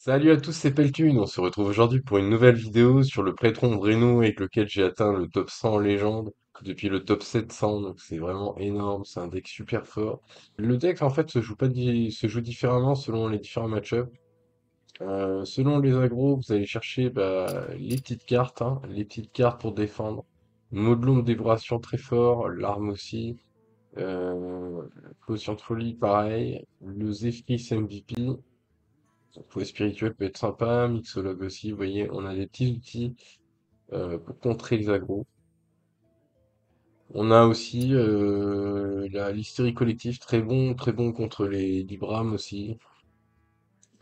Salut à tous, c'est Peltune. On se retrouve aujourd'hui pour une nouvelle vidéo sur le Plétron Breno avec lequel j'ai atteint le top 100 en légende depuis le top 700. Donc c'est vraiment énorme, c'est un deck super fort. Le deck en fait se joue pas se joue différemment selon les différents match-ups. Selon les agros, vous allez chercher les petites cartes, hein, les petites cartes pour défendre. Modelon de dévoration très fort, l'arme aussi. Potion de folie pareil. Le Zephyr MVP. Fouet spirituel peut être sympa, mixologue aussi, vous voyez, on a des petits outils pour contrer les agros. On a aussi l'hystérie collective, très bon contre les Libram aussi.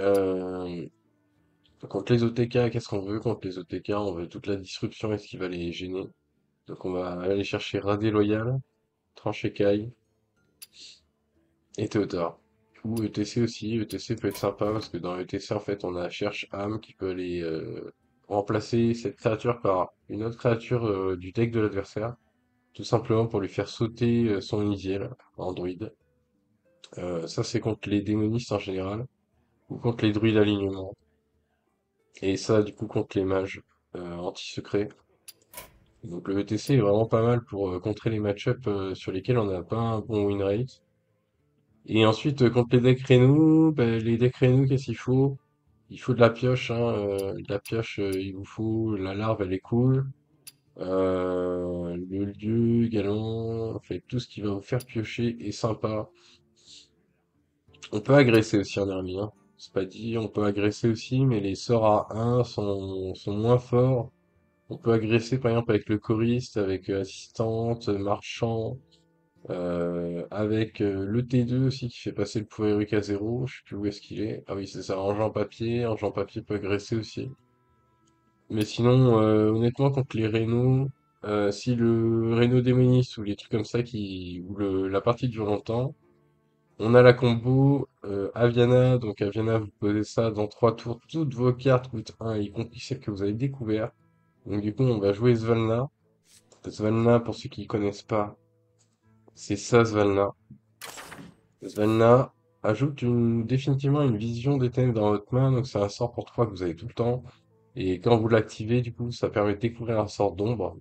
Euh, Contre les OTK, qu'est-ce qu'on veut? Contre les OTK, on veut toute la disruption et ce qui va les gêner. Donc on va aller chercher Radé Loyal, Tranché-Caille et Théotard. Ou ETC aussi, ETC peut être sympa parce que dans ETC en fait on a Cherche âme qui peut aller remplacer cette créature par une autre créature du deck de l'adversaire, tout simplement pour lui faire sauter son initial en druide. Ça c'est contre les démonistes en général, ou contre les druides alignement, et ça du coup contre les mages anti-secret. Donc le ETC est vraiment pas mal pour contrer les match-ups sur lesquels on n'a pas un bon win rate. Et ensuite, contre les decks Reno, les decks Reno, qu'est-ce qu'il faut? Il faut de la pioche, hein, de la pioche, il vous faut, la larve, elle est cool. Le lieu également, en fait, tout ce qui va vous faire piocher est sympa. On peut agresser aussi en early, hein. C'est pas dit, on peut agresser aussi, mais les sorts à 1 sont moins forts. On peut agresser par exemple avec le choriste, avec assistante, marchand. Avec le T2 aussi qui fait passer le pouvoir héroïque à 0, je sais plus où est-ce qu'il est. Ah oui, c'est ça, Enjean papier peut agresser aussi. Mais sinon, honnêtement, contre les Rénaux, si le Rénault démoniste ou les trucs comme ça ou la partie dure longtemps, on a la combo Aviana, donc Aviana, vous posez ça dans 3 tours, toutes vos cartes coûtent 1, y compris celles que vous avez découvert. Donc du coup, on va jouer Svalna. Svalna, pour ceux qui connaissent pas, c'est ça Svalna. Svalna ajoute définitivement une vision des ténèbres dans votre main, donc c'est un sort pour 3 que vous avez tout le temps. Et quand vous l'activez, du coup, ça permet de découvrir un sort d'ombre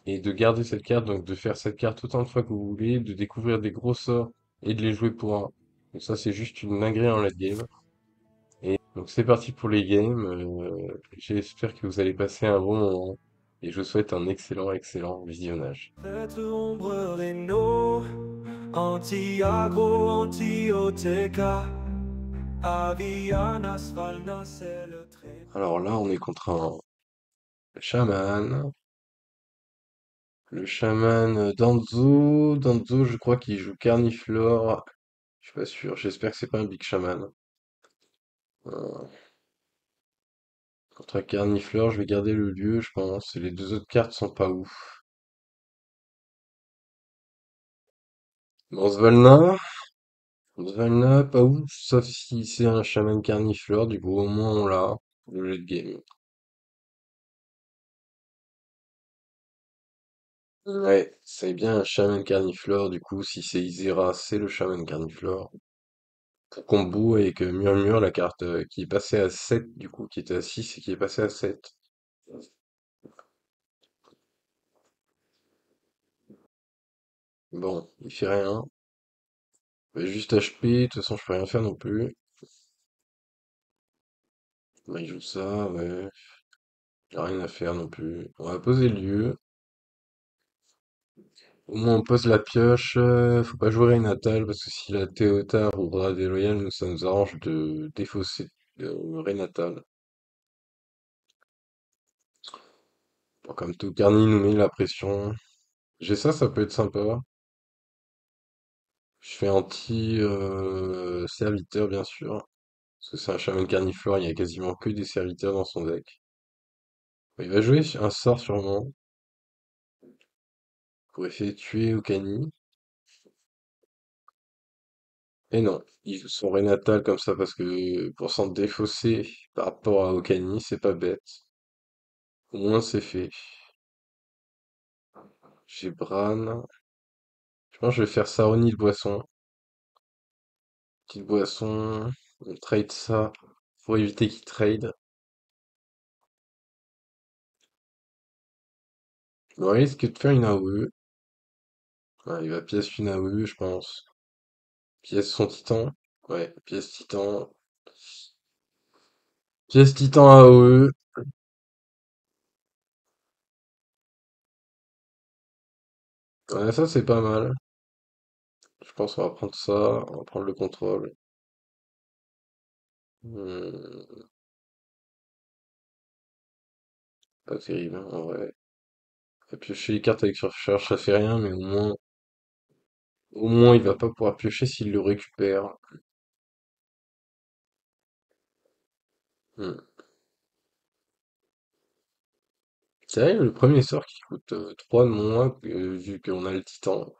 et de garder cette carte, donc de faire cette carte autant de fois que vous voulez, de découvrir des gros sorts et de les jouer pour un. Donc ça, c'est juste une dinguerie en late game. Et donc c'est parti pour les games. J'espère que vous allez passer un bon moment et je vous souhaite un excellent visionnage. Être ombre Reno, anti-agro, anti-OTK, Avianas, Valna, c'est le trait. Alors là, on est contre un chaman. Le chaman Danzo. Danzo, je crois qu'il joue Carniflore. Je suis pas sûr. J'espère que c'est pas un Big Shaman. Euh, Contre un Carniflore, je vais garder le lieu, je pense. Et les deux autres cartes sont pas ouf. Bon, Svalna, pas ouf, sauf si c'est un chaman Carniflore. Du coup, au moins on l'a. Le late game. Ouais, c'est bien un chaman Carniflore. Du coup, si c'est Isera, c'est le chaman Carniflore. Combo avec Murmure, la carte qui est passée à 7 du coup, qui était à 6 et qui est passée à 7. Bon, il fait rien. Bah, juste HP, de toute façon je peux rien faire non plus. Bah, il joue ça, ouais. J'ai rien à faire non plus. On va poser le lieu. Au moins on pose la pioche. Faut pas jouer Renatal parce que si la Théotard ou Bras déloyal, nous ça nous arrange de défausser Renatal. Bon, comme tout, Carny nous met la pression. J'ai ça, ça peut être sympa. Je fais anti-serviteur bien sûr. Parce que c'est un chaman carnivore, il y a quasiment que des serviteurs dans son deck. Il va jouer un sort sûrement pour effectuer Okani. Et non, il joue son Renatal comme ça parce que pour s'en défausser par rapport à Okani, c'est pas bête. Au moins c'est fait. J'ai Bran. Je pense que je vais faire Saroni le boisson. Petite boisson. On trade ça. pour éviter qu'il trade. On risque de faire une AOE. Ouais, il va pièce une AOE, je pense. Pièce son titan. Ouais, pièce titan. Pièce titan AOE. Ouais, ça c'est pas mal. Je pense qu'on va prendre ça. On va prendre le contrôle. Hmm, pas terrible, hein, en vrai. Piocher les cartes avec surcharge, ça fait rien, mais au moins il va pas pouvoir piocher s'il le récupère. Hmm. C'est vrai, le premier sort qui coûte 3 de moins, vu qu'on a le titan.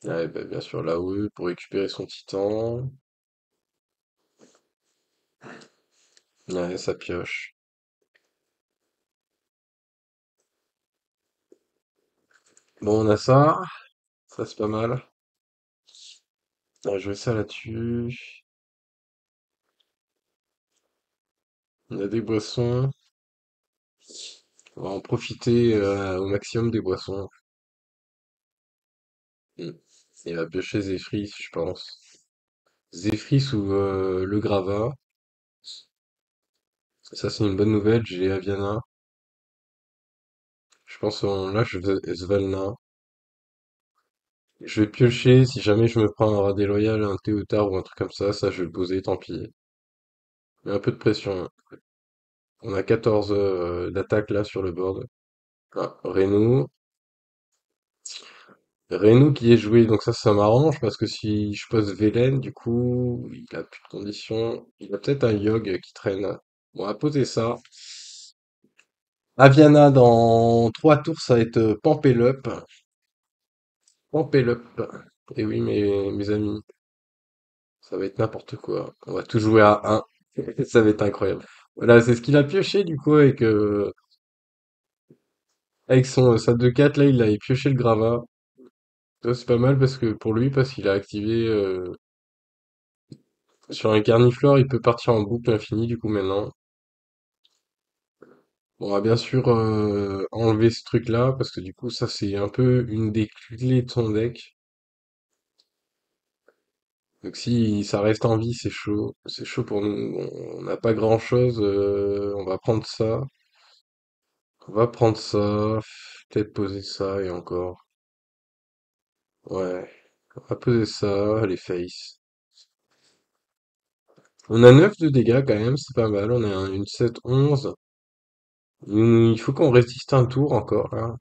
Ouais, bah, bien sûr, là haut pour récupérer son titan. Ouais, ça pioche. Bon, on a ça. Ça, c'est pas mal. On va jouer ça là-dessus. On a des boissons. On va en profiter au maximum des boissons. Hmm. Il va piocher Zephyr, je pense. Zephyr ou le Grava. Ça, c'est une bonne nouvelle. J'ai Aviana. Je pense qu'on lâche Svalna. Je vais piocher si jamais je me prends un rat déloyal, un Théotard ou un truc comme ça, je vais le poser, tant pis. Mais un peu de pression. On a 14 d'attaque là sur le board. Ah, Reno. Reno qui est joué, donc ça m'arrange parce que si je pose Velen, du coup, il a plus de conditions. Il a peut-être un Yogg qui traîne. Bon, on va poser ça. Aviana dans 3 tours, ça va être Pampelup. Pampelup. Et oui, mes amis, ça va être n'importe quoi. On va tout jouer à 1. Ça va être incroyable. Voilà, c'est ce qu'il a pioché du coup avec son sa 2-4 là, il a pioché le Grava. Ça c'est pas mal parce que pour lui, parce qu'il a activé sur un Carniflore, il peut partir en boucle infinie du coup maintenant. On va bien sûr enlever ce truc là parce que du coup ça c'est un peu une des clés de son deck. Donc si ça reste en vie, c'est chaud pour nous. On n'a pas grand chose, on va prendre ça. On va prendre ça, peut-être poser ça et encore. Ouais, on va poser ça, les face. On a 9 de dégâts quand même, c'est pas mal. On a une 7-11. Il faut qu'on résiste un tour encore là.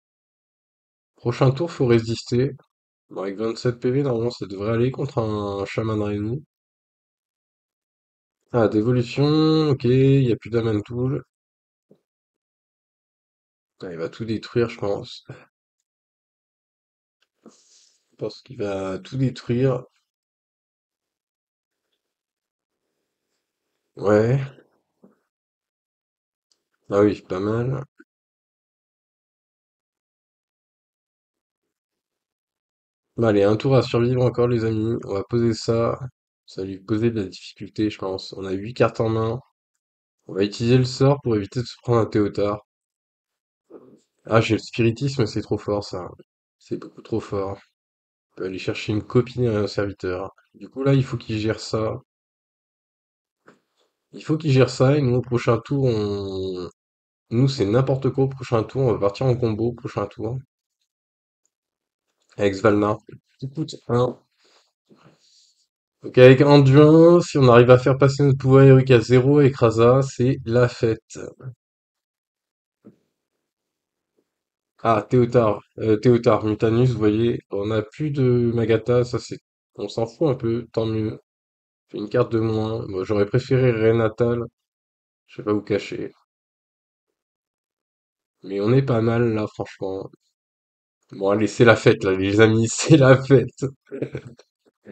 Prochain tour, faut résister. Bon, avec 27 PV, normalement, ça devrait aller contre un chaman Renu. Ah, d'évolution, ok, il n'y a plus d'Aman Tool. Ah, il va tout détruire, je pense. Je pense qu'il va tout détruire. Ouais, ah oui, pas mal. Bah, allez, un tour à survivre encore, les amis. On va poser ça. Ça va lui poser de la difficulté, je pense. On a 8 cartes en main. On va utiliser le sort pour éviter de se prendre un Théotard. Ah, j'ai le spiritisme, c'est trop fort, ça. C'est beaucoup trop fort. On peut aller chercher une copine et un serviteur. Du coup, là, il faut qu'il gère ça. Il faut qu'il gère ça, et nous, au prochain tour, Nous, c'est n'importe quoi au prochain tour. On va partir en combo au prochain tour. Avec Svalna. Qui coûte 1. Donc avec Anduin, si on arrive à faire passer notre pouvoir héroïque à 0 avec Rasa, c'est la fête. Ah, Théotard, Mutanus, vous voyez, on n'a plus de Magata, ça c'est... On s'en fout un peu, tant mieux. Fait une carte de moins. Moi, j'aurais préféré Renatal, je vais pas vous cacher. Mais on est pas mal là, franchement. Bon, allez, c'est la fête là, les amis, c'est la fête.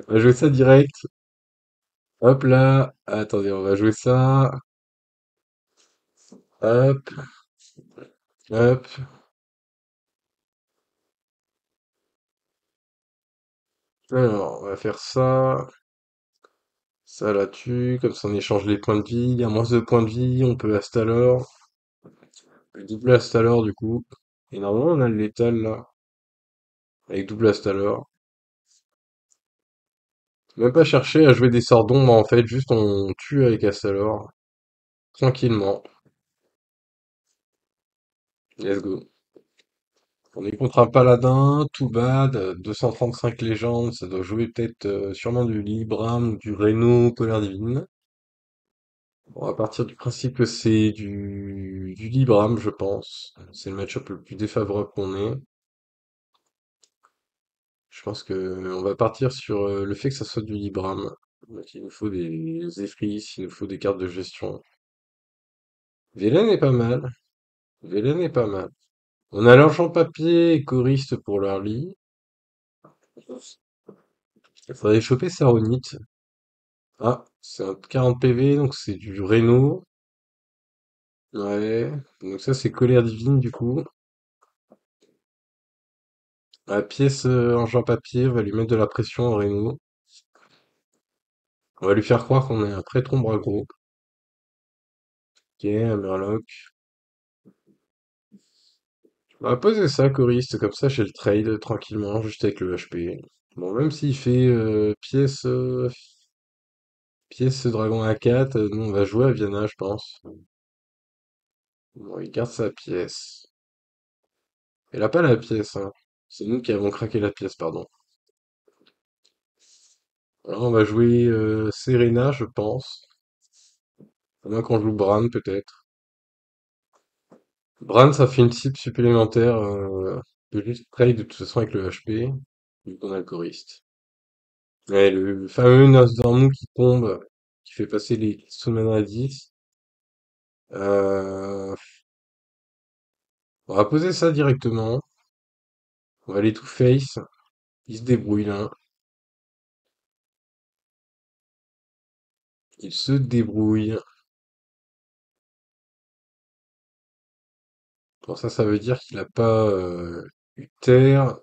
On va jouer ça direct. Hop là. Attendez, on va jouer ça. Hop, hop. Alors, on va faire ça. Ça la tue, comme ça on échange les points de vie. Il y a moins de points de vie, on peut Astalor. On peut double Astalor du coup. Et normalement on a le létal là, avec double Astalor. Même pas chercher à jouer des sorts d'ombre en fait, juste on tue avec Astalor. Tranquillement. Let's go. On est contre un paladin, tout bad, 235 légendes, ça doit jouer peut-être sûrement du Libram ou du Reno Colère Divine. On va partir du principe que c'est du Libram, je pense. C'est le match-up le plus défavorable qu'on ait. Je pense que on va partir sur le fait que ça soit du Libram. Donc, il nous faut des Zephyrs, il nous faut des cartes de gestion. Velen est pas mal. Velen est pas mal. On a l'argent papier et choriste pour leur lit. Il faudrait choper Saronite. Ah, c'est un 40 PV, donc c'est du Reno. Ouais. Donc ça, c'est colère divine, du coup. La pièce engin papier, on va lui mettre de la pression au Reno. On va lui faire croire qu'on est un prêtre ombre aggro. Ok, un Murloc. On va poser ça, choriste, comme ça, chez le trade, tranquillement, juste avec le HP. Bon, même s'il fait pièce dragon A4, nous, on va jouer à Viana, je pense. Bon, il garde sa pièce. Elle a pas la pièce, hein. C'est nous qui avons craqué la pièce, pardon. Alors, on va jouer Serena, je pense. À moins qu'on joue Bran, peut-être. Bran, ça fait une cible supplémentaire. De juste trade de toute façon avec le HP, vu qu'on a le choriste. Ouais, le fameux Nosdormu qui tombe, qui fait passer les Summon à 10. Euh, on va poser ça directement. On va aller tout face. Il se débrouille là. Il se débrouille. Bon, ça veut dire qu'il a pas eu terre.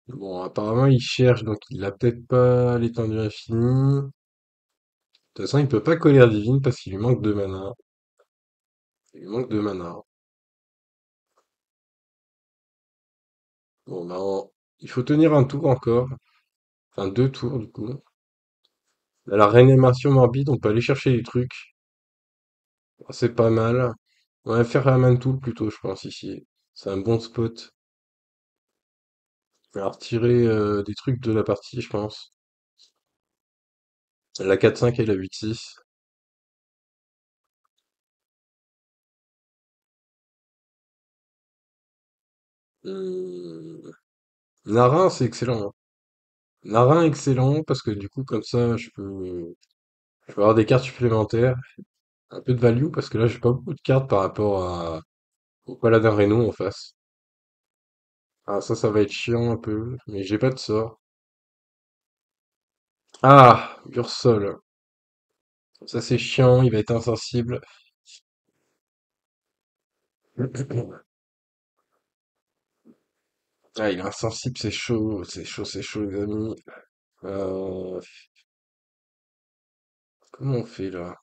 Bon, apparemment, il cherche, donc il a peut-être pas l'étendue infinie. De toute façon, il peut pas colère divine parce qu'il lui manque de mana. Il lui manque de mana. Bon, ben, il faut tenir un tour encore. Enfin, deux tours, du coup. À la réanimation morbide, on peut aller chercher des trucs. Ah, c'est pas mal. On va faire un Mantoul plutôt, je pense, ici. C'est un bon spot. Alors, tirer des trucs de la partie, je pense. La 4-5 et la 8-6. Hum, Narin, c'est excellent, hein. Narin, excellent, parce que du coup, comme ça, je peux avoir des cartes supplémentaires. Un peu de value, parce que là, j'ai pas beaucoup de cartes par rapport au Paladin Reno en face. Ah, ça va être chiant un peu, mais j'ai pas de sort. Ah, Ursol. Ça, c'est chiant, il va être insensible. Ah, il est insensible, c'est chaud, c'est chaud, c'est chaud, les amis. Euh, comment on fait là?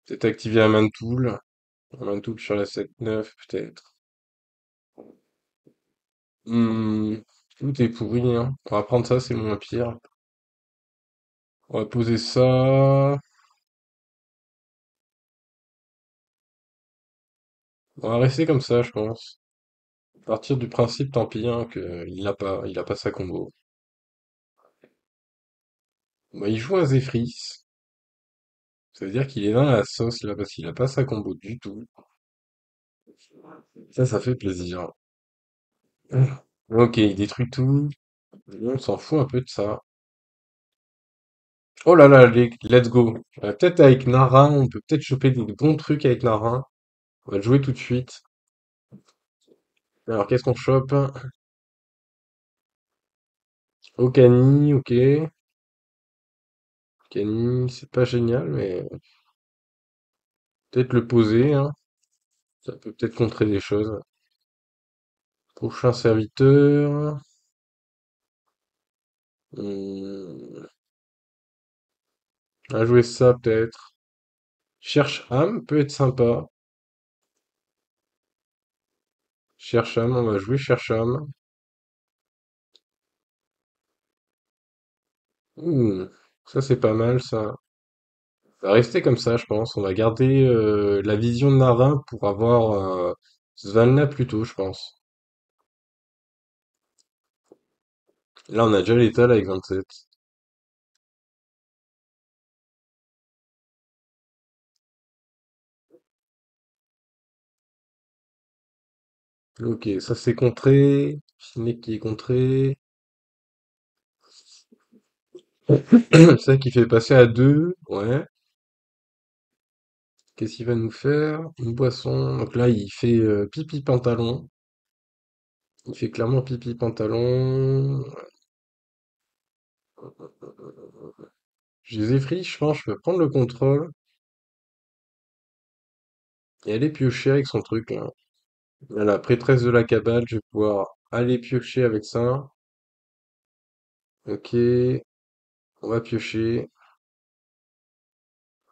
Peut-être activer un Mantoul sur la 7-9, peut-être. Hmm, tout est pourri, hein. On va prendre ça, c'est moins pire. On va poser ça. On va rester comme ça, je pense. Partir du principe, tant pis, hein, il a pas sa combo. Bah, il joue un Zephyrs. Ça veut dire qu'il est dans la sauce là, parce qu'il a pas sa combo du tout. Ça fait plaisir. Ok, il détruit tout. On s'en fout un peu de ça. Oh là là, let's go. Peut-être avec Nara, on peut peut-être choper des bons trucs avec Nara. On va le jouer tout de suite. Alors, qu'est-ce qu'on chope? Okani, ok. Canning, c'est pas génial, mais peut-être le poser, hein. Ça peut peut-être contrer des choses. Prochain serviteur. Hmm, à jouer ça peut-être. Cherche âme peut être sympa. Cherche âme, on va jouer cherche âme. Hmm, ça c'est pas mal ça. On va rester comme ça, je pense. On va garder la vision de Narin pour avoir Svalna plus tôt, je pense. Là, on a déjà l'étal avec 27. Ok, ça c'est contré. Finek qui est contré. Ça qui fait passer à 2. Ouais. Qu'est-ce qu'il va nous faire? Une boisson. Donc là, il fait pipi pantalon. Il fait clairement pipi pantalon. Je les effraie, je pense, je peux prendre le contrôle et aller piocher avec son truc là. Là, la prêtresse de la cabale, je vais pouvoir aller piocher avec ça. Ok, on va piocher.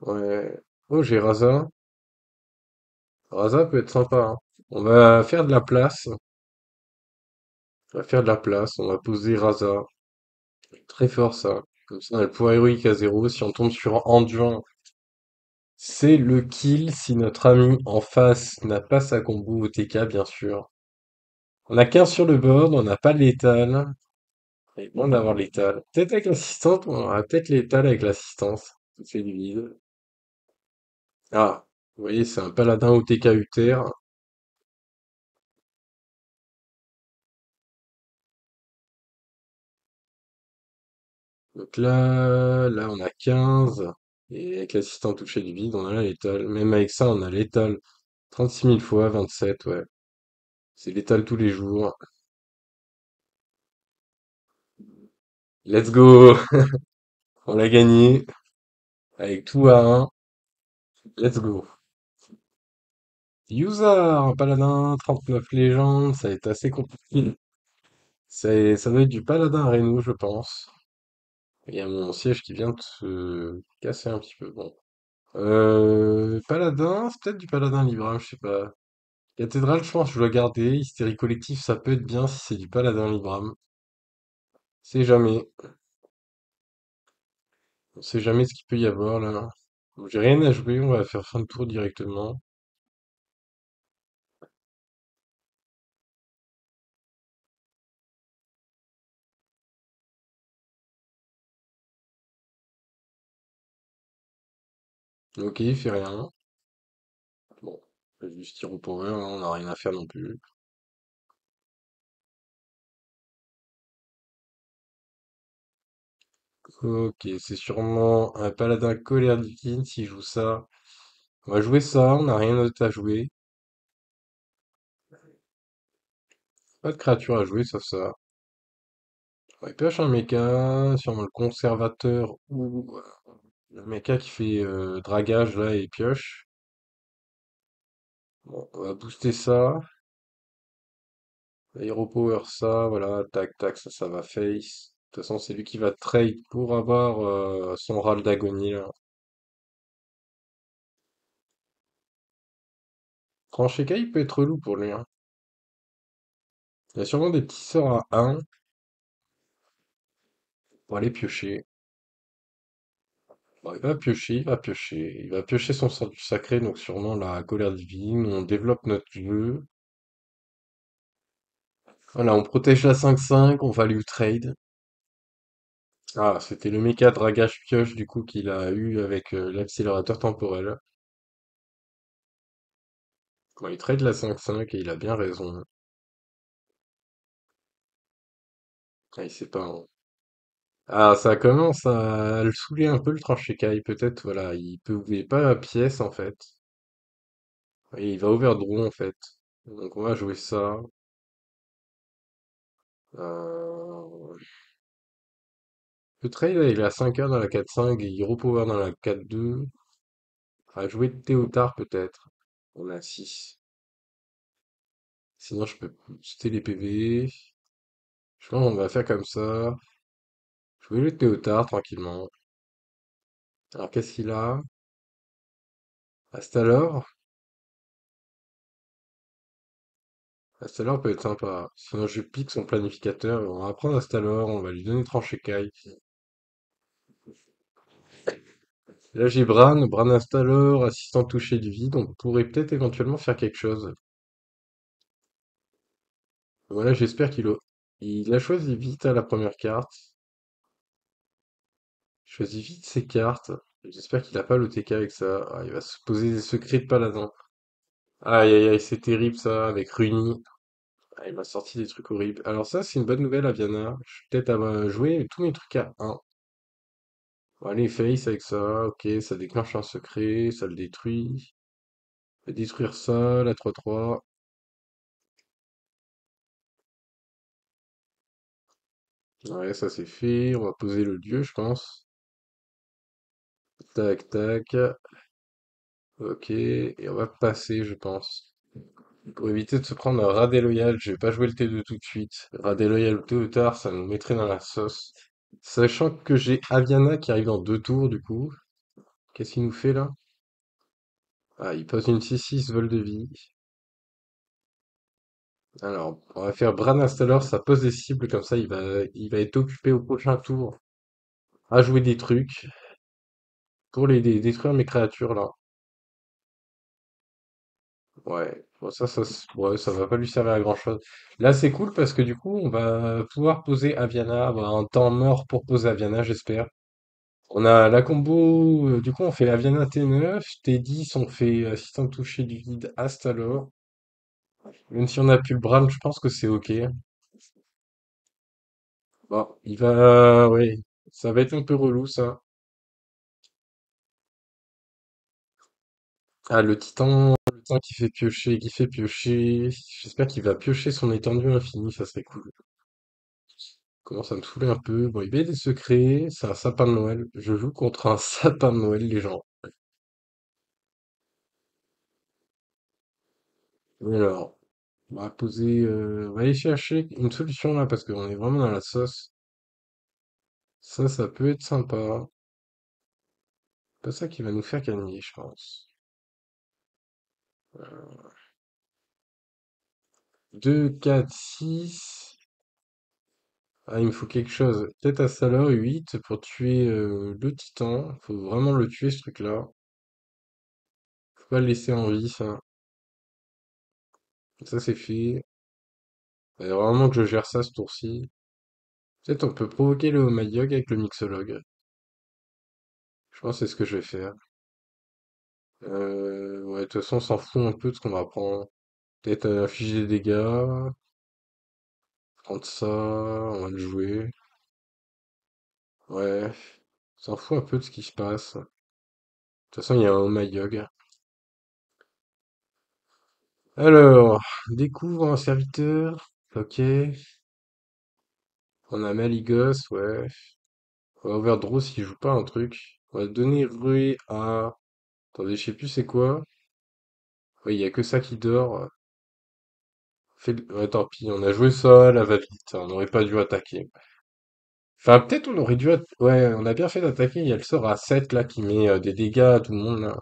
Ouais. Oh, j'ai Raza. Raza peut être sympa, hein. On va faire de la place. On va faire de la place. On va poser Raza. Très fort ça. Comme ça, on a le pouvoir héroïque à 0. Si on tombe sur Anduin, c'est le kill. Si notre ami en face n'a pas sa combo OTK, bien sûr. On a 15 sur le board, on n'a pas de létal. Et bon d'avoir l'étal. Peut-être avec l'assistante, on aura peut-être l'étal avec l'assistance. Ça fait du vide. Ah, vous voyez, c'est un paladin OTK Uther. Donc là, on a 15. Et avec l'assistant touché du vide, on a la létale. Même avec ça, on a létal 36 000 fois, 27, ouais. C'est létal tous les jours. Let's go! On l'a gagné. Avec tout à 1. Let's go. User, un paladin, 39 légendes, ça va être assez compliqué. Ça doit être du paladin Reno, je pense. Il y a mon siège qui vient de se casser un petit peu. Bon. Paladin, c'est peut-être du paladin Libram, je sais pas. Cathédrale, je pense que je dois garder. Hystérie collective, ça peut être bien si c'est du paladin Libram. C'est jamais. On sait jamais ce qu'il peut y avoir là. Bon, j'ai rien à jouer, on va faire fin de tour directement. Ok, il fait rien. Bon, on va juste tirer au power, hein, on n'a rien à faire non plus. Ok, c'est sûrement un paladin colère divine s'il joue ça. On va jouer ça, on n'a rien d'autre à jouer. Pas de créature à jouer sauf ça. Ouais, pioche un mecha, sûrement le conservateur ou le mecha qui fait dragage là et pioche. Bon, on va booster ça. Hero power ça, voilà, tac tac, ça va face. De toute façon, c'est lui qui va trade pour avoir son râle d'agonie là. Trancheka, il peut être relou pour lui, hein. Il y a sûrement des petits sorts à 1 pour aller piocher. Bon, il va piocher, il va piocher. Il va piocher son sort du sacré, donc sûrement la colère divine. On développe notre jeu. Voilà, on protège la 5-5, on value trade. Ah, c'était le méca dragage pioche du coup qu'il a eu avec l'accélérateur temporel. Bon, il trade la 5-5 et il a bien raison. Ah, il sait pas, hein. Ah, ça commence à le saouler un peu le tranché-caille, peut-être, voilà, il peut ouvrir pas la pièce en fait. Et il va overdraw en fait. Donc on va jouer ça. Euh, Le trade, là, il est à 5 heures dans la 4-5 et Hero Power dans la 4-2. À jouer Théotard peut-être. On a 6. Sinon, je peux booster les PV. Je pense qu'on va faire comme ça. Jouer le Théotard tranquillement. Alors, qu'est-ce qu'il a? Astalor? Astalor peut être sympa. Sinon, je pique son planificateur. On va prendre Astalor. On va lui donner tranché Kai. Là, j'ai Bran. Bran Astalor, assistant touché du vide. On pourrait peut-être éventuellement faire quelque chose. Voilà, j'espère il a choisi vite à la première carte. Il choisit vite ses cartes. J'espère qu'il a pas l'OTK avec ça. Ah, il va se poser des secrets de paladin. Aïe aïe aïe, c'est terrible ça, avec Runi. Ah, il m'a sorti des trucs horribles. Alors ça, c'est une bonne nouvelle, Aviana. Je vais peut-être avoir joué tous mes trucs à 1. Bon, allez, face avec ça, ok, ça déclenche un secret, ça le détruit. Je vais détruire ça, la 3-3. Ouais, ça c'est fait. On va poser le dieu, je pense. Tac, tac. Ok, et on va passer, je pense. Pour éviter de se prendre un rat déloyal, je vais pas jouer le T2 tout de suite. Rat déloyal ou Théotard, ça nous mettrait dans la sauce. Sachant que j'ai Aviana qui arrive dans 2 tours, du coup. Qu'est-ce qu'il nous fait là? Ah, il pose une 6-6 vol de vie. Alors, on va faire Bran Installer, ça pose des cibles comme ça, il va être occupé au prochain tour à jouer des trucs pour détruire mes créatures là. Ouais, bon, ouais, ça va pas lui servir à grand-chose. Là, c'est cool parce que du coup, on va pouvoir poser Aviana, avoir un temps mort pour poser Aviana, j'espère. On a la combo, du coup, on fait Aviana T9, T10, on fait assistant touché du vide Astalor. Même si on a plus le Bran, je pense que c'est ok. Bon, ouais, ça va être un peu relou ça. Ah, le titan qui fait piocher. J'espère qu'il va piocher son étendue infinie, ça serait cool. Commence à me saouler un peu. Bon, il met des secrets, c'est un sapin de Noël. Je joue contre un sapin de Noël, les gens. Alors, on va aller chercher une solution là, parce qu'on est vraiment dans la sauce. Ça peut être sympa. C'est pas ça qui va nous faire gagner, je pense. 2, 4, 6. Ah, il me faut quelque chose. Peut-être à Salah 8 pour tuer le titan. Faut vraiment le tuer ce truc-là. Faut pas le laisser en vie, ça. Ça c'est fait. Il faut vraiment que je gère ça ce tour-ci. Peut-être on peut provoquer le Mayog avec le Mixologue. Je pense que c'est ce que je vais faire. Ouais, de toute façon on s'en fout un peu de ce qu'on va prendre. Peut-être infliger des dégâts. Prendre ça, on va le jouer. Ouais. On s'en fout un peu de ce qui se passe. De toute façon il y a un Mayog. Alors, découvre un serviteur. Ok. On a Maligos, ouais. On va Overdraw s'il joue pas un truc. On va donner Ruée à... Attendez, je sais plus c'est quoi. Ouais, il y a que ça qui dort. Ouais, tant pis, on a joué ça, la va-vite. On n'aurait pas dû attaquer. Enfin, peut-être on aurait dû... Ouais, on a bien fait d'attaquer. Il y a le sort à 7 là qui met des dégâts à tout le monde là.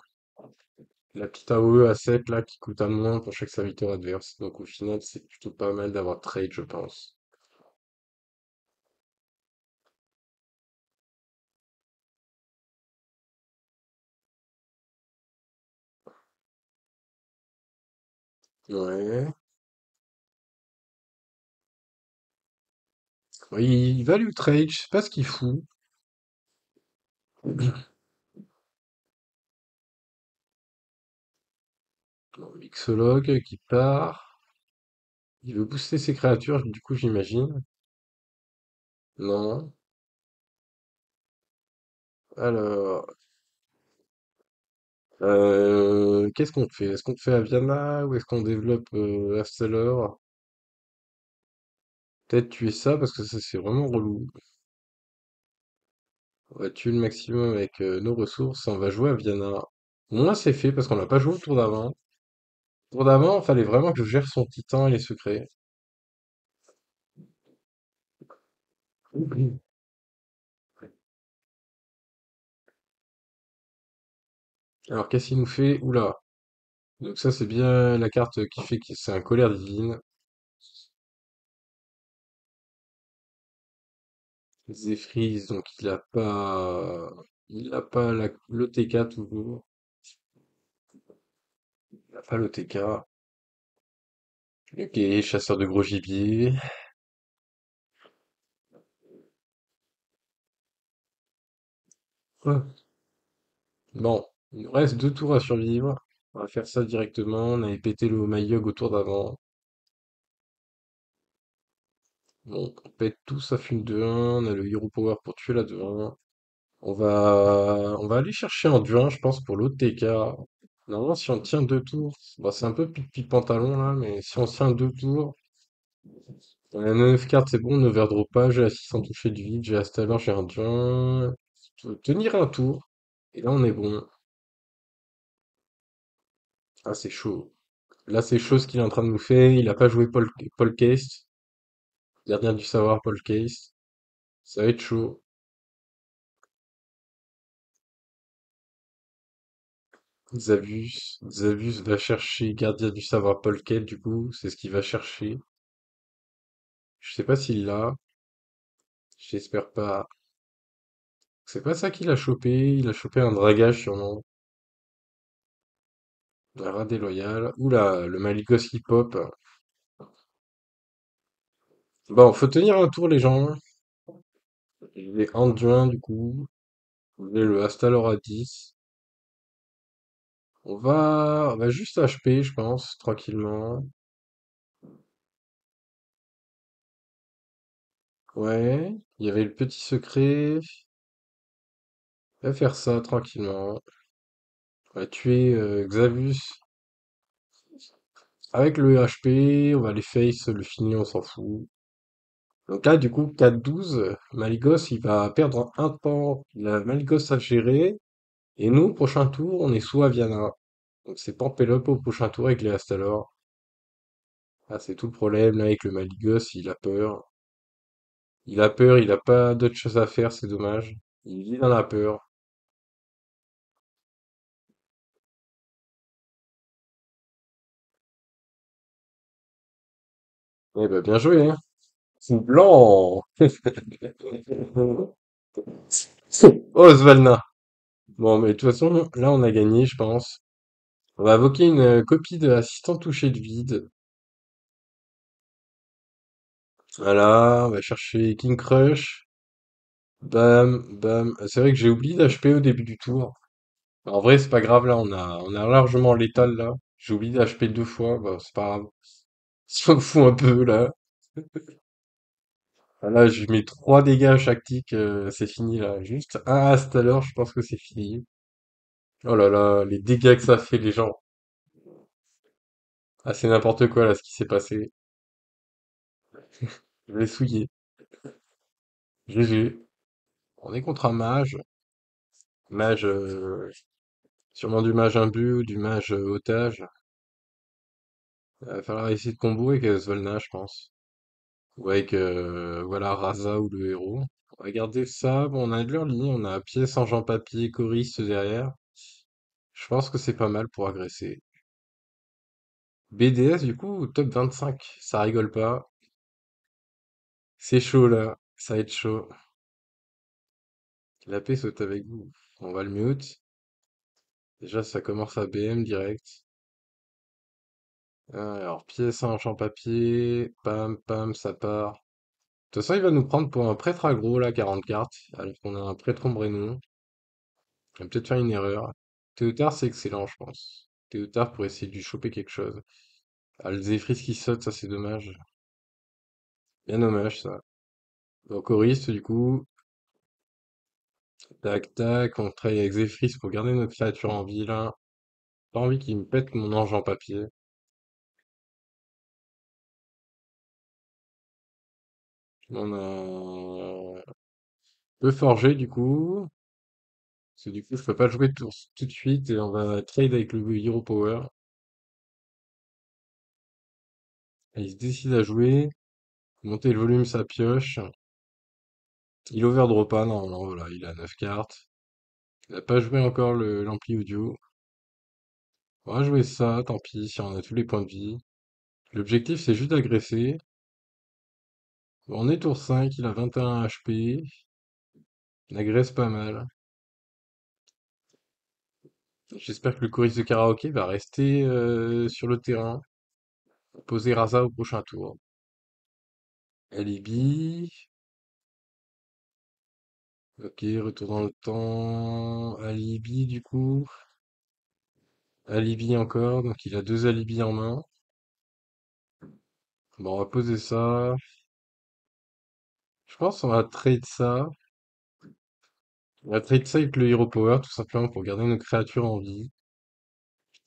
La petite AOE à 7 là qui coûte à moins pour chaque serviteur adverse. Donc au final, c'est plutôt pas mal d'avoir trade, je pense. Ouais. Ouais, il va lui trade, je sais pas ce qu'il fout. Bon, Mixologue qui part. Il veut booster ses créatures, du coup j'imagine. Non. Alors, qu'est-ce qu'on fait? Est-ce qu'on fait Aviana ou est-ce qu'on développe Astelor? Peut-être tuer ça parce que ça c'est vraiment relou. On va tuer le maximum avec nos ressources. On va jouer à Viana. Au moins c'est fait parce qu'on n'a pas joué au tour d'avant. Au tour d'avant, il fallait vraiment que je gère son titan et les secrets. Alors qu'est-ce qu'il nous fait? Oula. Donc ça c'est bien la carte qui fait que c'est un colère divine. Zephyr, donc il a pas l'OTK toujours. Il a pas l'OTK. Ok, chasseur de gros gibier. Ouais. Bon, il nous reste 2 tours à survivre. On va faire ça directement. On avait pété le Mayog au tour d'avant. Bon, on pète tout, ça fume de 1. On a le Hero Power pour tuer la de 1. On va aller chercher un du 1, je pense, pour l'autre TK. Normalement, si on tient 2 tours, bon, c'est un peu pipi pantalon là, mais si on tient 2 tours, on a 9 cartes, c'est bon, 9 airdroppage, j'ai Assist sans toucher de vide, j'ai Astalor, j'ai un du 1. Tenir un tour, et là on est bon. Ah, c'est chaud. Là, c'est chaud ce qu'il est en train de nous faire. Il a pas joué Paul Case, gardien du savoir Paul Case. Ça va être chaud. Xavus va chercher gardien du savoir Paul Case, du coup, c'est ce qu'il va chercher. Je sais pas s'il l'a. J'espère pas. C'est pas ça qu'il a chopé. Il a chopé un dragage sûrement. Un rat déloyal. Oula, le Maligos qui pop. Bon, faut tenir un tour les gens. Je vais Anduin du coup. Je vais le Astalor à 10. On va juste HP, je pense, tranquillement. Ouais, il y avait le petit secret. On va faire ça tranquillement. On va tuer Xavus avec le HP. On va les face, le finir, on s'en fout. Donc là, du coup, 4-12, Maligos, il va perdre un temps. Il a Maligos à gérer. Et nous, prochain tour, on est sous Aviana. Donc c'est Pampelop au prochain tour avec les Astalor. Ah, c'est tout le problème là avec le Maligos, il a peur. Il a peur, il a pas d'autre chose à faire, c'est dommage. Il vit dans la peur. Eh ben, bien joué, hein. C'est blanc. Oh, Svalna. Bon, mais de toute façon, là, on a gagné, je pense. On va invoquer une copie de l'assistant touché de vide. Voilà, on va chercher King Crush. Bam, bam. C'est vrai que j'ai oublié d'HP au début du tour. En vrai, c'est pas grave, là, on a largement létal, là. J'ai oublié d'HP 2 fois, bah, c'est pas grave. Ça me fout un peu, là. Ah, là, je mets 3 dégâts à chaque tick, c'est fini, là. Juste un as tout à l'heure, je pense que c'est fini. Oh là là, les dégâts que ça fait, les gens. Ah, c'est n'importe quoi, là, ce qui s'est passé. Je l'ai souillé. GG. On est contre un mage. Mage, sûrement du mage imbu ou du mage otage. Il va falloir essayer de combo avec Svolna, je pense. Ou avec, voilà, Raza ou le héros. On va garder ça. Bon, on a de leur ligne. On a pièce en Jean Papier, choriste derrière. Je pense que c'est pas mal pour agresser. BDS, du coup, top 25. Ça rigole pas. C'est chaud, là. Ça va être chaud. La paix saute avec vous. On va le mute. Déjà, ça commence à BM direct. Alors, pièce en champ papier. Pam, pam, ça part. De toute façon, il va nous prendre pour un prêtre aggro, là, 40 cartes. Alors qu'on a un prêtre ombrénon. On va peut-être faire une erreur. Théotard, c'est excellent, je pense. Théotard pour essayer de lui choper quelque chose. Ah, le Zephyr qui saute, ça, c'est dommage. Bien dommage, ça. Donc, choriste, du coup. Tac, tac. On travaille avec Zephyr pour garder notre créature en vie, là. Pas envie qu'il me pète mon ange en papier. On a... Peut forger du coup. Parce que du coup, je peux pas jouer tout de suite et on va trade avec le Hero Power. Et il se décide à jouer. Monter le volume, ça pioche. Il overdraw pas, non, voilà, il a 9 cartes. Il a pas joué encore l'ampli audio. On va jouer ça, tant pis, si on a tous les points de vie. L'objectif, c'est juste d'agresser. On est tour 5, il a 21 HP. Il agresse pas mal. J'espère que le choriste de karaoké va rester sur le terrain. Poser Raza au prochain tour. Alibi. Ok, retour dans le temps. Alibi du coup. Alibi encore, donc il a deux alibis en main. Bon, on va poser ça. Je pense qu'on va trade ça. On va trade ça avec le Hero Power, tout simplement pour garder nos créatures en vie.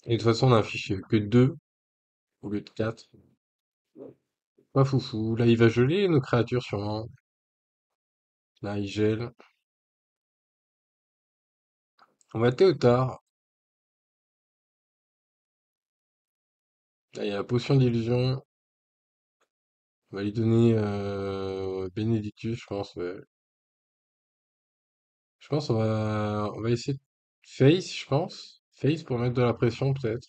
Et de toute façon, on a un fichier que 2 au lieu de 4. Pas foufou. Là, il va geler nos créatures sûrement. Là, il gèle. On va Théotard. Là, il y a la potion d'illusion. On va lui donner Benedictus, je pense. Ouais. Je pense on va essayer de Face, je pense. Face pour mettre de la pression, peut-être.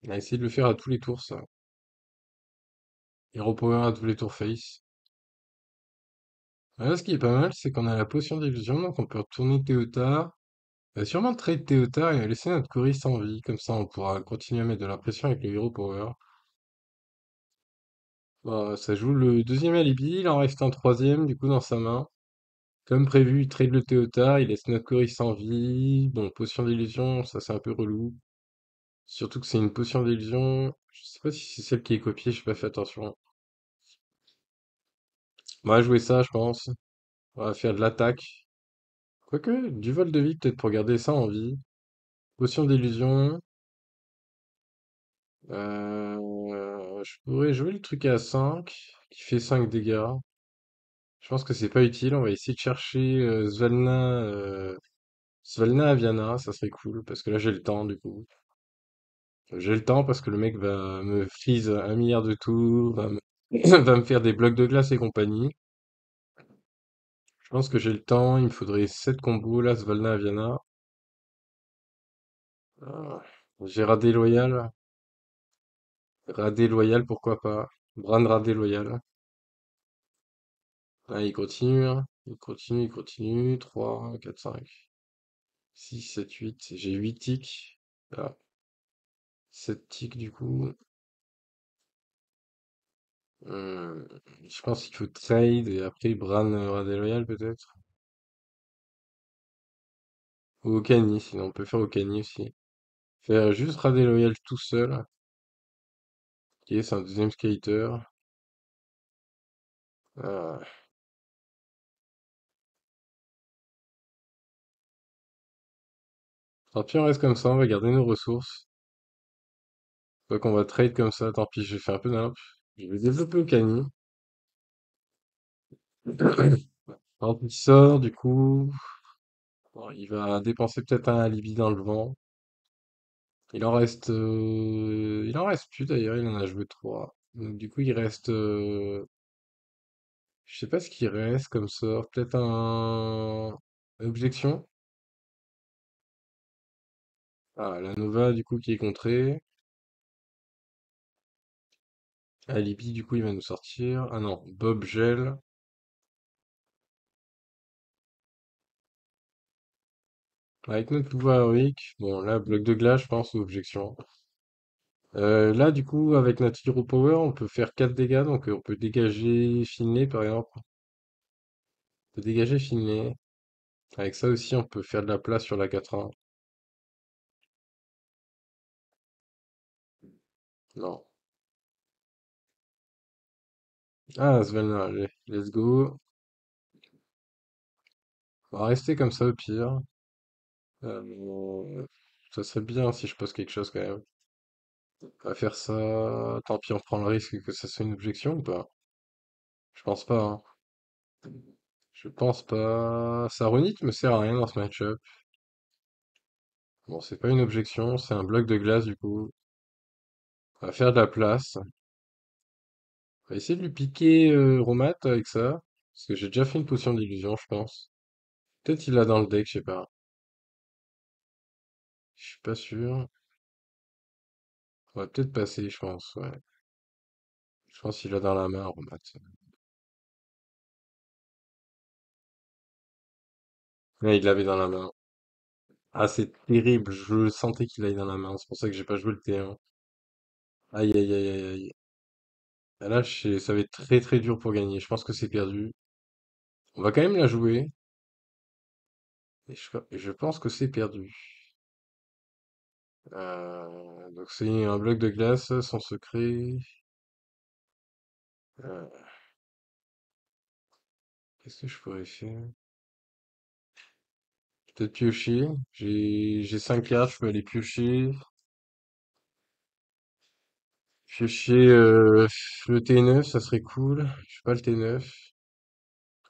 On va essayer de le faire à tous les tours, ça. Hero Power à tous les tours Face. Là, ce qui est pas mal, c'est qu'on a la potion d'illusion, donc on peut retourner Théotard. On va sûrement trade Théotard et laisser notre choriste en vie. Comme ça, on pourra continuer à mettre de la pression avec le Hero Power. Bon, ça joue le deuxième alibi, il en reste un troisième, du coup, dans sa main. Comme prévu, il trade le Théotard, il laisse notre choriste en vie. Bon, potion d'illusion, ça c'est un peu relou. Surtout que c'est une potion d'illusion. Je sais pas si c'est celle qui est copiée, j'ai pas fait attention. On va jouer ça, je pense. On va faire de l'attaque. Quoique, du vol de vie, peut-être pour garder ça en vie. Potion d'illusion. Je pourrais jouer le truc à 5, qui fait 5 dégâts. Je pense que c'est pas utile. On va essayer de chercher Svalna Aviana, ça serait cool, parce que là j'ai le temps du coup. J'ai le temps parce que le mec va me freeze 1 milliard de tours, va me faire des blocs de glace et compagnie. Je pense que j'ai le temps, il me faudrait 7 combos là, Svalna Aviana. Ah, j'ai Radé Loyal. Radé Loyal, pourquoi pas. Bran Radé Loyal. Ah, il continue, hein. Il continue, il continue. 3, 4, 5, 6, 7, 8. J'ai 8 ticks. Ah, 7 ticks du coup. Hmm, je pense qu'il faut trade et après Bran Radé Loyal peut-être. Ou Okani, sinon on peut faire Okani aussi. Faire juste Radé Loyal tout seul. Ok, c'est un deuxième skater. Ah, tant pis, on reste comme ça, on va garder nos ressources. Quoi qu'on va trade comme ça, tant pis, j'ai fait un peu nimp. Je vais développer Okani. Quand il sort, du coup, bon, il va dépenser peut-être un alibi dans le vent. Il en reste plus d'ailleurs, il en a joué 3. Donc du coup, il reste, je sais pas ce qu'il reste comme sort, peut-être un objection. Ah, la Nova du coup qui est contrée. Alibi du coup il va nous sortir. Ah non, Bob gel. Avec notre pouvoir héroïque, bon là bloc de glace je pense ou objection. Là du coup avec notre Hero Power on peut faire 4 dégâts donc on peut dégager Finlay par exemple. On peut dégager Finlay. Avec ça aussi on peut faire de la place sur la 4-1. Non. Ah Svelna, allez, let's go. On va rester comme ça au pire. Ça serait bien si je pose quelque chose quand même. On va faire ça. Tant pis, on prend le risque que ça soit une objection ou pas? Je pense pas, hein. Je pense pas. Saronite me sert à rien dans ce match-up. Bon, c'est pas une objection, c'est un bloc de glace du coup. On va faire de la place. On va essayer de lui piquer Romat avec ça. Parce que j'ai déjà fait une potion d'illusion, je pense. Peut-être il l'a dans le deck, je sais pas. Je suis pas sûr. On va peut-être passer, je pense, ouais. Je pense qu'il a dans la main, Romat. Ouais, il l'avait dans la main. Ah, c'est terrible, je sentais qu'il allait dans la main, c'est pour ça que j'ai pas joué le T1. Aïe, aïe, aïe, aïe, aïe. Ah, là, ça va être très très dur pour gagner, je pense que c'est perdu. On va quand même la jouer, et je pense que c'est perdu. Donc c'est un bloc de glace, son secret. Euh, Qu'est-ce que je pourrais faire? Peut-être piocher. J'ai 5 cartes, je peux aller piocher. Piocher le T9, ça serait cool. Je sais pas le T9.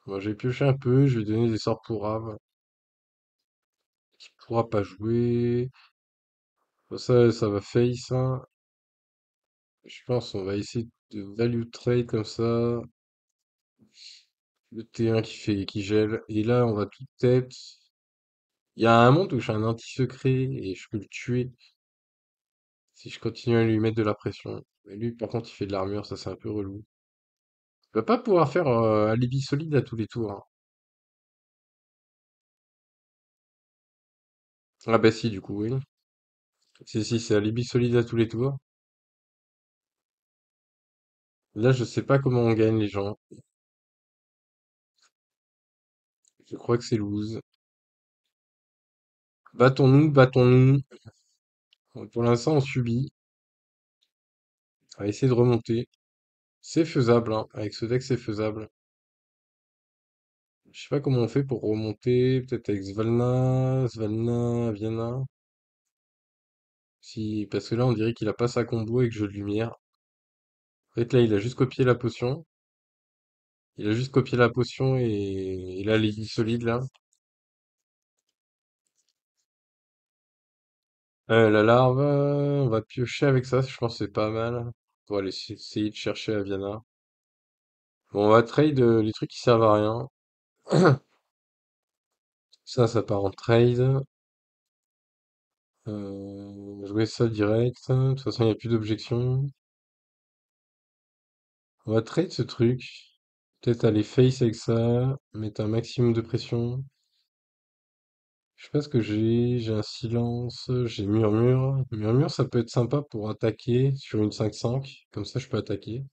Bon, je vais piocher un peu, je vais donner des sorts pour Rave, qui pourra pas jouer. Bon, ça va face, hein. Je pense on va essayer de value trade comme ça. Le T1 qui gèle. Et là, on va tout tête. Il y a un monde où j'ai un anti-secret et je peux le tuer si je continue à lui mettre de la pression. Mais lui, par contre, il fait de l'armure, ça c'est un peu relou. Il va pas pouvoir faire alibi solide à tous les tours, hein. Ah bah si, du coup, oui. Si, c'est alibi solide à tous les tours. Là, je sais pas comment on gagne les gens. Je crois que c'est lose. Battons-nous, battons-nous. Bon, pour l'instant, on subit. On va essayer de remonter. C'est faisable, hein. Avec ce deck, c'est faisable. Je sais pas comment on fait pour remonter. Peut-être avec Svalna, Viana. Si, parce que là, on dirait qu'il a pas sa combo avec jeu de lumière. En fait, là, il a juste copié la potion. Il a juste copié la potion et là, les lits solides, là. La larve, on va piocher avec ça, je pense que c'est pas mal. On va aller essayer de chercher Aviana. Bon, on va trade les trucs qui servent à rien. Ça part en trade. Jouer ça direct. De toute façon, il n'y a plus d'objection. On va trade ce truc. Peut-être aller face avec ça. Mettre un maximum de pression. Je sais pas ce que j'ai. J'ai un silence. J'ai murmure. Murmure, ça peut être sympa pour attaquer sur une 5-5. Comme ça, je peux attaquer.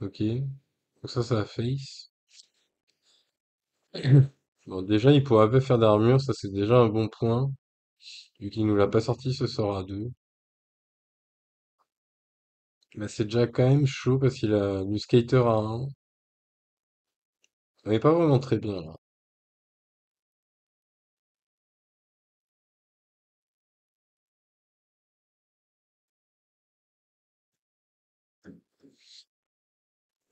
Ok. Donc ça va face. Bon, déjà, il pourrait pas faire d'armure. Ça, c'est déjà un bon point. Vu qu'il nous l'a pas sorti, ce sort à 2. Mais c'est déjà quand même chaud parce qu'il a du skater à 1. On est pas vraiment très bien là.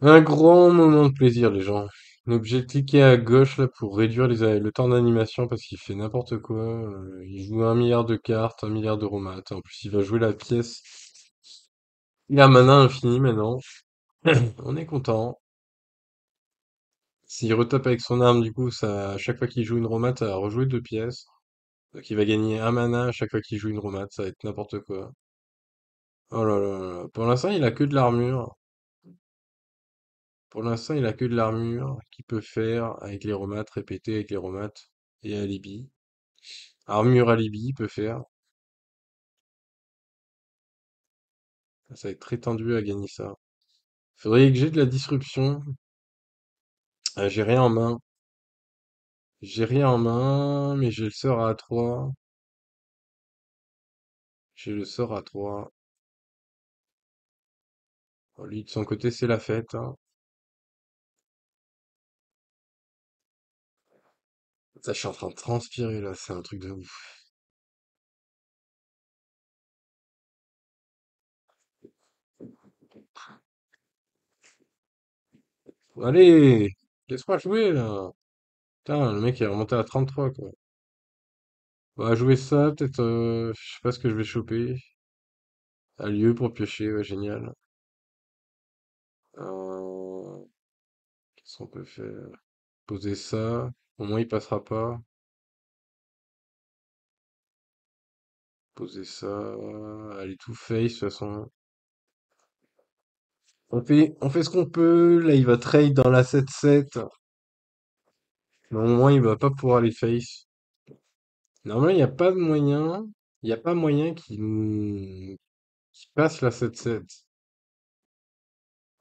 Un grand moment de plaisir, les gens. On est obligé de cliquer à gauche là pour réduire le temps d'animation parce qu'il fait n'importe quoi. Il joue 1 milliard de cartes, 1 milliard de romates. En plus, il va jouer la pièce. Il a mana infini maintenant. On est content. S'il retape avec son arme, du coup, ça, à chaque fois qu'il joue une romate, ça va rejouer 2 pièces. Donc il va gagner un mana à chaque fois qu'il joue une romate. Ça va être n'importe quoi. Oh là là là là. Pour l'instant, il a que de l'armure. Pour l'instant, il a que de l'armure qu'il peut faire avec les romates, répéter avec les romates et alibi. Armure alibi, il peut faire. Ça va être très tendu à gagner ça. Faudrait que j'ai de la disruption. J'ai rien en main. J'ai rien en main, mais j'ai le sort à 3. J'ai le sort à 3. Bon, lui, de son côté, c'est la fête, hein. Ça, je suis en train de transpirer là, c'est un truc de ouf. Allez! Laisse-moi jouer, là! Putain, le mec est remonté à 33, quoi. On va jouer ça, peut-être, je sais pas ce que je vais choper. Un lieu pour piocher, ouais, génial. Euh, Qu'est-ce qu'on peut faire? Poser ça. Au moins, il passera pas. Poser ça. Allez, tout face, de toute façon. On fait ce qu'on peut. Là, il va trade dans la 7-7. Mais au moins, il va pas pouvoir les face. Normalement, il n'y a pas de moyen. Il n'y a pas moyen qu'il passe la 7-7.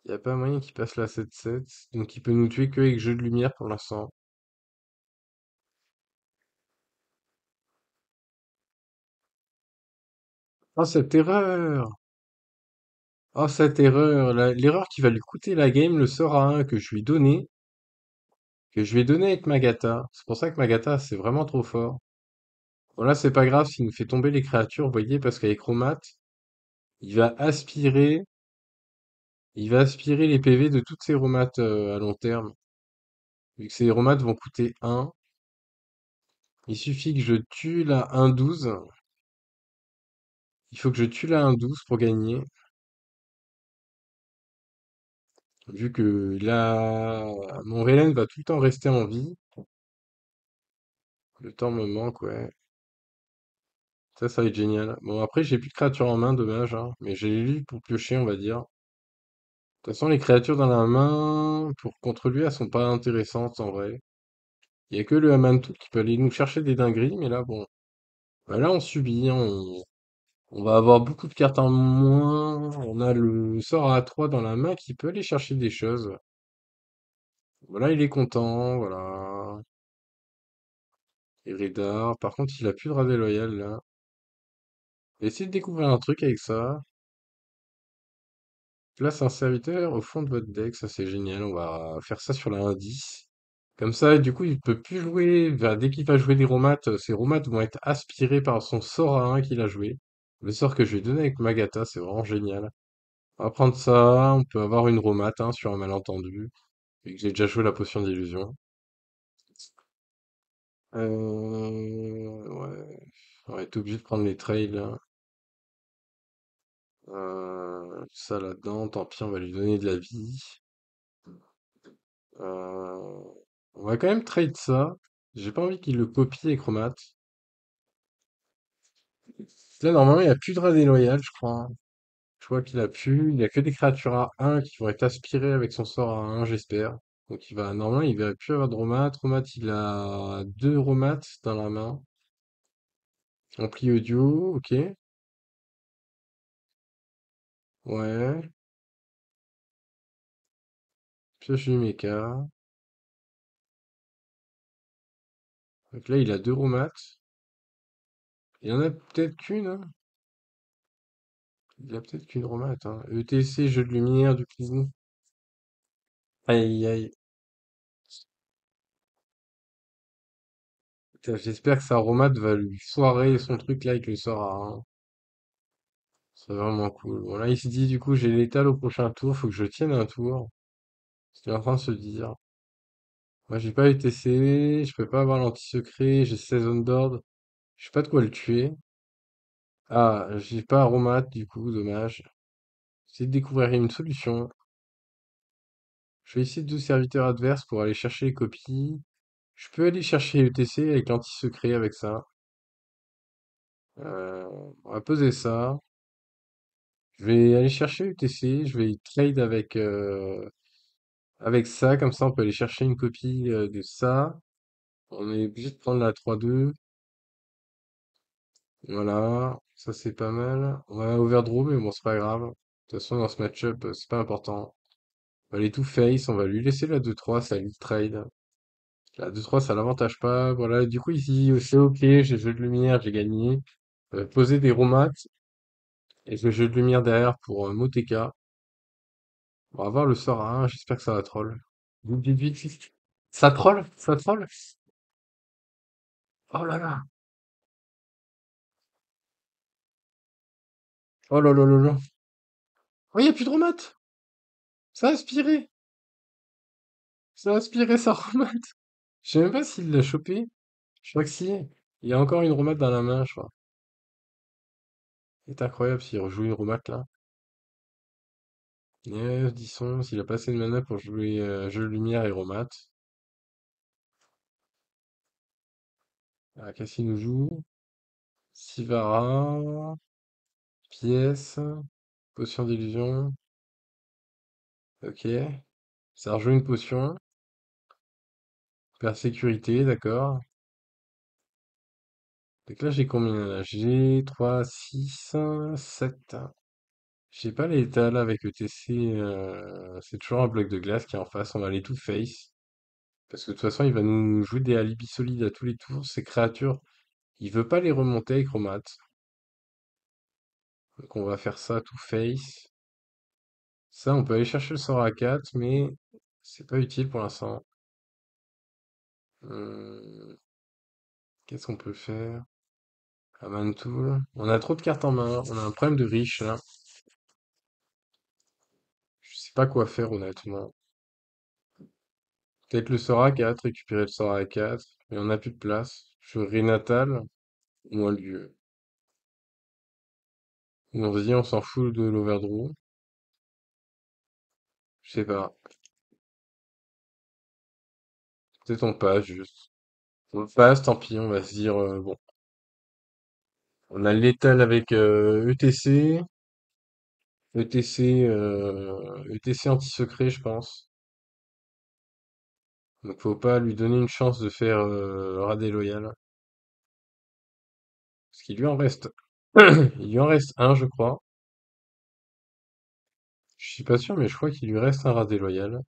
Il n'y a pas moyen qu'il passe la 7-7. Donc, il peut nous tuer que avec jeu de lumière pour l'instant. Oh, cette erreur! Oh, cette erreur! L'erreur qui va lui coûter la game, le sort à 1 que je lui ai donné. Que je lui ai donné avec Magata. C'est pour ça que Magata, c'est vraiment trop fort. Bon, là, c'est pas grave s'il nous fait tomber les créatures, vous voyez, parce qu'avec Romat, il va aspirer. Il va aspirer les PV de toutes ces romates à long terme. Vu que ces romates vont coûter 1, il suffit que je tue la 1-12. Il faut que je tue la 1-12 pour gagner. Vu que mon Relen va tout le temps rester en vie. Le temps me manque, ouais. Ça va être génial. Bon, après, j'ai plus de créatures en main, dommage, hein. Mais j'ai les lui pour piocher, on va dire. De toute façon, les créatures dans la main, contre lui, elles sont pas intéressantes, en vrai. Il y a que le Amantou qui peut aller nous chercher des dingueries, mais là, bon. Bah, là, on subit, hein, on va avoir beaucoup de cartes en moins. On a le sort à 3 dans la main qui peut aller chercher des choses. Voilà, il est content, voilà. Et Redar, par contre, il a plus de Radé Loyal, là. Essayez de découvrir un truc avec ça. Place un serviteur au fond de votre deck, ça c'est génial. On va faire ça sur la 1-10. Comme ça, du coup, il peut plus jouer. Dès qu'il va jouer des romates, ces romates vont être aspirés par son sort à 1 qu'il a joué. Le sort que je lui ai donné avec Magata, c'est vraiment génial. On va prendre ça, on peut avoir une romate hein, sur un malentendu. Vu que j'ai déjà joué la potion d'illusion. Ouais. On va être obligé de prendre les trails là. Ça là-dedans, tant pis, on va lui donner de la vie. Euh, on va quand même trade ça. J'ai pas envie qu'il le copie avec Chromat. Là, normalement, il n'y a plus de raid déloyal, je crois. Je vois qu'il a plus. Il n'y a que des créatures à 1 qui vont être aspirées avec son sort à 1, j'espère. Donc, normalement, il va plus avoir de Romat. Romat, il a 2 Romats dans la main. Ampli audio, ok. Ouais. Pioche du mecha. Donc là, il a 2 Romats. Il y en a peut-être qu'une, hein. Il a peut-être qu'une Romat, hein. ETC, jeu de lumière, du coup. Aïe, aïe. Putain, j'espère que sa Romat va lui foirer son truc là avec le sort à 1. C'est vraiment cool. Bon, là, il se dit, du coup, j'ai l'étal au prochain tour, faut que je tienne un tour. Ce qu'il est en train de se dire. Moi, j'ai pas ETC, je peux pas avoir l'anti-secret, j'ai 16 zones d'ordre. Je sais pas de quoi le tuer. Ah, j'ai pas Aromat, du coup, dommage. J'essaie de découvrir une solution. Je vais essayer deux serviteurs adverses pour aller chercher les copies. Je peux aller chercher ETC avec l'anti-secret avec ça. Euh, on va poser ça. Je vais aller chercher UTC, je vais trade avec ça, comme ça on peut aller chercher une copie de ça. On est obligé de prendre la 3-2. Voilà, ça c'est pas mal. On va overdraw, mais bon, c'est pas grave. De toute façon, dans ce match-up, c'est pas important. On va aller tout face, on va lui laisser la 2-3, ça lui trade. La 2-3, ça l'avantage pas. Voilà, du coup, ici, c'est ok, j'ai jeu de lumière, j'ai gagné. Poser des romats et le jeu de lumière derrière pour Moteka. On va voir le sort à 1, j'espère que ça va troll. Vite, vite, vite, vite. Ça troll? Ça troll? Oh là là! Oh là là là là! Oh, il n'y a plus de romates! Ça a aspiré! Ça a aspiré sa remate. Je sais même pas s'il l'a chopé. Je crois que si. Il a encore une remate dans la main, je crois. C'est incroyable s'il rejoue une remate là. 9, 10, 11. Il a pas assez de mana pour jouer jeu lumière et remate. Ah, qu'est-ce qu'il nous joue? Sivara, pièce, potion d'illusion. Ok. Ça rejoue une potion. Perd sécurité, d'accord. Donc là, j'ai combien là? J'ai 3, 6, 7. J'ai pas l'étal avec ETC. C'est toujours un bloc de glace qui est en face. On va aller tout face. Parce que de toute façon, il va nous jouer des alibis solides à tous les tours. Ces créatures, il veut pas les remonter avec Romat. Donc on va faire ça tout face. Ça, on peut aller chercher le sort à 4, mais c'est pas utile pour l'instant. Hum, Qu'est-ce qu'on peut faire? Command Tool. On a trop de cartes en main. On a un problème de riche là. Je sais pas quoi faire honnêtement. Peut-être le sort à 4, récupérer le sort à 4. Mais on n'a plus de place. Je Renatal ou un lieu. Ou on se dit on s'en fout de l'overdraw. Je sais pas. Peut-être on passe juste. On passe, tant pis, on va se dire bon. On a l'étal avec ETC. ETC anti-secret, je pense. Donc faut pas lui donner une chance de faire Radé Loyal. Parce qu'il lui en reste. Il lui en reste un, je crois. Je suis pas sûr, mais je crois qu'il lui reste un Radé Loyal.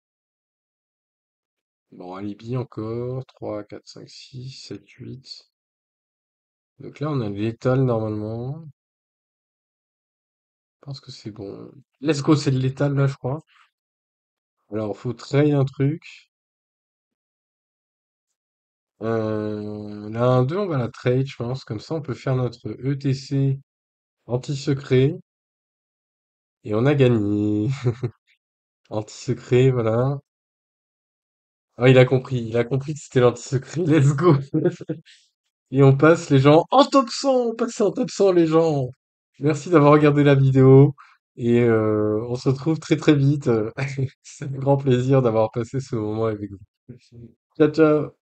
Bon, alibi encore. 3, 4, 5, 6, 7, 8. Donc là, on a l'étal normalement. Je pense que c'est bon. Let's go, c'est de l'étal là, je crois. Alors, faut trade un truc. La 1-2, on va la trade, je pense. Comme ça, on peut faire notre ETC anti-secret. Et on a gagné. Anti-secret, voilà. Ah, il a compris que c'était l'anti-secret. Let's go. Et on passe les gens en top 100. On passe en top 100 les gens. Merci d'avoir regardé la vidéo. Et on se retrouve très très vite. C'est un grand plaisir d'avoir passé ce moment avec vous. Ciao, ciao.